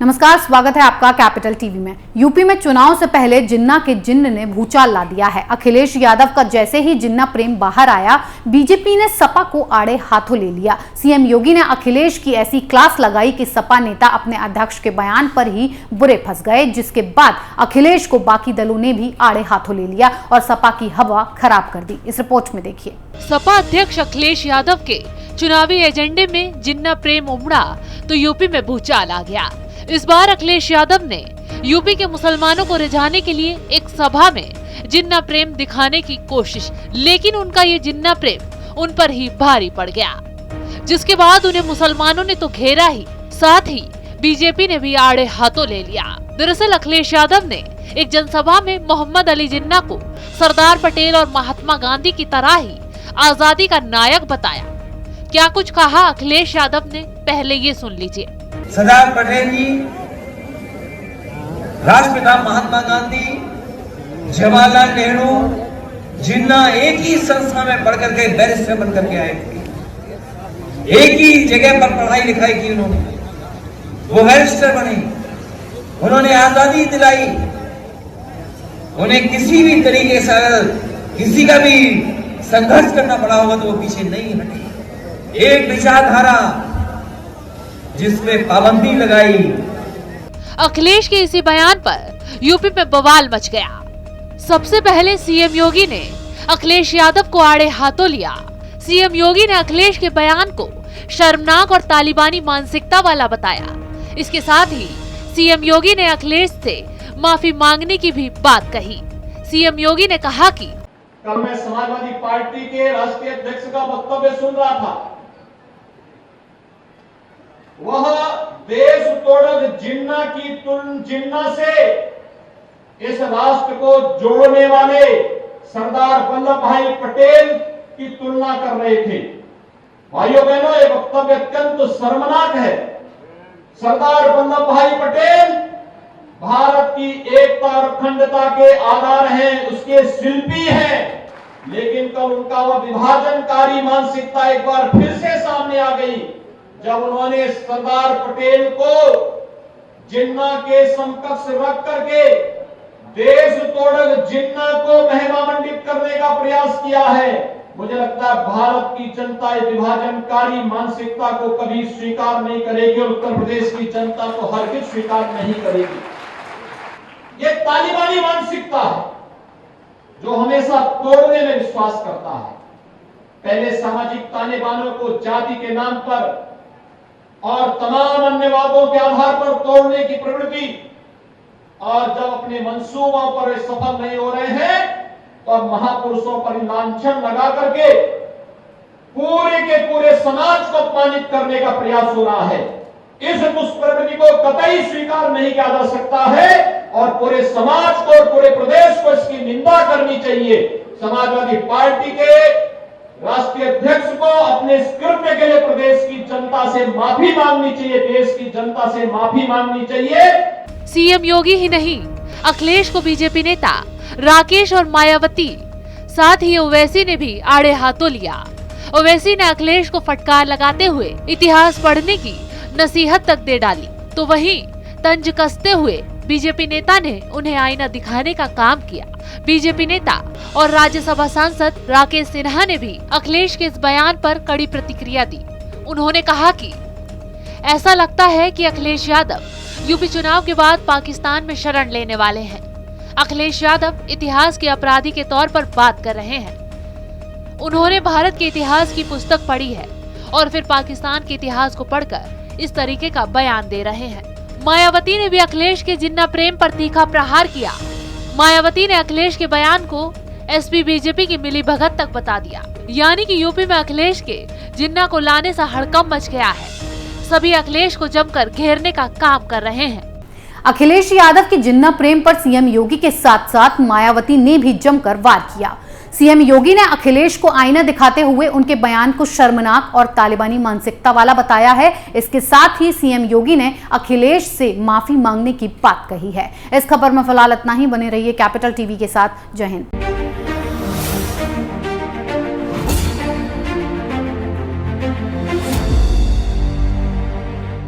नमस्कार, स्वागत है आपका कैपिटल टीवी में। यूपी में चुनाव से पहले जिन्ना के जिन्न ने भूचाल ला दिया है। अखिलेश यादव का जैसे ही जिन्ना प्रेम बाहर आया, बीजेपी ने सपा को आड़े हाथों ले लिया। सीएम योगी ने अखिलेश की ऐसी क्लास लगाई कि सपा नेता अपने अध्यक्ष के बयान पर ही बुरे फंस गए, जिसके बाद अखिलेश को बाकी दलों ने भी आड़े हाथों ले लिया और सपा की हवा खराब कर दी। इस रिपोर्ट में देखिए। सपा अध्यक्ष अखिलेश यादव के चुनावी एजेंडे में जिन्ना प्रेम उमड़ा तो यूपी में भूचाल आ गया। इस बार अखिलेश यादव ने यूपी के मुसलमानों को रिझाने के लिए एक सभा में जिन्ना प्रेम दिखाने की कोशिश, लेकिन उनका ये जिन्ना प्रेम उन पर ही भारी पड़ गया, जिसके बाद उन्हें मुसलमानों ने तो घेरा ही, साथ ही बीजेपी ने भी आड़े हाथों ले लिया। दरअसल अखिलेश यादव ने एक जनसभा में मोहम्मद अली जिन्ना को सरदार पटेल और महात्मा गांधी की तरह ही आजादी का नायक बताया। क्या कुछ कहा अखिलेश यादव ने, पहले ये सुन लीजिए। सरदार पटेल जी, राष्ट्रपिता महात्मा गांधी, जवाहरलाल नेहरू, जिन्ना एक ही संस्था में पढ़ करके बैरिस्टर बन करके आए थे। एक ही जगह पर पढ़ाई लिखाई की उन्होंने, वो बैरिस्टर बने, उन्होंने आजादी दिलाई। उन्हें किसी भी तरीके से किसी का भी संघर्ष करना पड़ा होगा तो वो पीछे नहीं हटे। एक विचारधारा जिसमें पाबंदी लगाई। अखिलेश के इसी बयान पर यूपी में बवाल मच गया। सबसे पहले सीएम योगी ने अखिलेश यादव को आड़े हाथों लिया। सीएम योगी ने अखिलेश के बयान को शर्मनाक और तालिबानी मानसिकता वाला बताया। इसके साथ ही सीएम योगी ने अखिलेश से माफी मांगने की भी बात कही। सीएम योगी ने कहा कि कल मैं समाजवादी पार्टी के राष्ट्रीय अध्यक्ष का वक्तव्य सुन रहा था। वह देश तोड़क जिन्ना से इस राष्ट्र को जोड़ने वाले सरदार वल्लभ भाई पटेल की तुलना कर रहे थे। भाइयों बहनों, ये वक्तव्य अत्यंत शर्मनाक है। सरदार वल्लभ भाई पटेल भारत की एकता और अखंडता के आधार हैं, उसके शिल्पी हैं, लेकिन कल उनका वह विभाजनकारी मानसिकता एक बार फिर से सामने आ गई, जब उन्होंने सरदार पटेल को जिन्ना के समकक्ष रख करके देश तोड़क जिन्ना को महिमा मंडित करने का प्रयास किया है। मुझे लगता है भारत की जनता इस विभाजनकारी मानसिकता को कभी स्वीकार नहीं करेगी और उत्तर प्रदेश की जनता को हरगिज स्वीकार नहीं करेगी। ये तालिबानी मानसिकता है जो हमेशा तोड़ने में विश्वास करता है। पहले सामाजिक ताने बानों को जाति के नाम पर और तमाम अन्य वादों के आधार पर तोड़ने की प्रवृत्ति, और जब अपने मंसूबों पर सफल नहीं हो रहे हैं तो अब महापुरुषों पर लांछन लगा करके पूरे के पूरे समाज को अपमानित करने का प्रयास हो रहा है। इस दुष्प्रवृत्ति को कतई स्वीकार नहीं किया जा सकता है और पूरे समाज को और पूरे प्रदेश को इसकी निंदा करनी चाहिए। समाजवादी पार्टी के राष्ट्रीय अध्यक्ष को अपने इस कृत्य के लिए प्रदेश की जनता से माफी मांगनी चाहिए, देश की जनता से माफी मांगनी चाहिए। सीएम योगी ही नहीं, अखिलेश को बीजेपी नेता राकेश और मायावती, साथ ही ओवैसी ने भी आड़े हाथों लिया। ओवैसी ने अखिलेश को फटकार लगाते हुए इतिहास पढ़ने की नसीहत तक दे डाली, तो वहीं तंज कसते हुए बीजेपी नेता ने उन्हें आईना दिखाने का काम किया। बीजेपी नेता और राज्यसभा सांसद राकेश सिन्हा ने भी अखिलेश के इस बयान पर कड़ी प्रतिक्रिया दी। उन्होंने कहा कि ऐसा लगता है कि अखिलेश यादव यूपी चुनाव के बाद पाकिस्तान में शरण लेने वाले हैं। अखिलेश यादव इतिहास के अपराधी के तौर पर बात कर रहे हैं। उन्होंने भारत के इतिहास की पुस्तक पढ़ी है और फिर पाकिस्तान के इतिहास को पढ़कर इस तरीके का बयान दे रहे हैं। मायावती ने भी अखिलेश के जिन्ना प्रेम पर तीखा प्रहार किया। मायावती ने अखिलेश के बयान को एसपी बीजेपी की मिलीभगत तक बता दिया, यानी कि यूपी में अखिलेश के जिन्ना को लाने से हड़कंप मच गया है। सभी अखिलेश को जमकर घेरने का काम कर रहे हैं। अखिलेश यादव के जिन्ना प्रेम पर सीएम योगी के साथ साथ मायावती ने भी जमकर वार किया। सीएम योगी ने अखिलेश को आईना दिखाते हुए उनके बयान को शर्मनाक और तालिबानी मानसिकता वाला बताया है। इसके साथ ही सीएम योगी ने अखिलेश से माफी मांगने की बात कही है। इस खबर में फिलहाल इतना ही। बने रहिए कैपिटल टीवी के साथ। जय हिंद।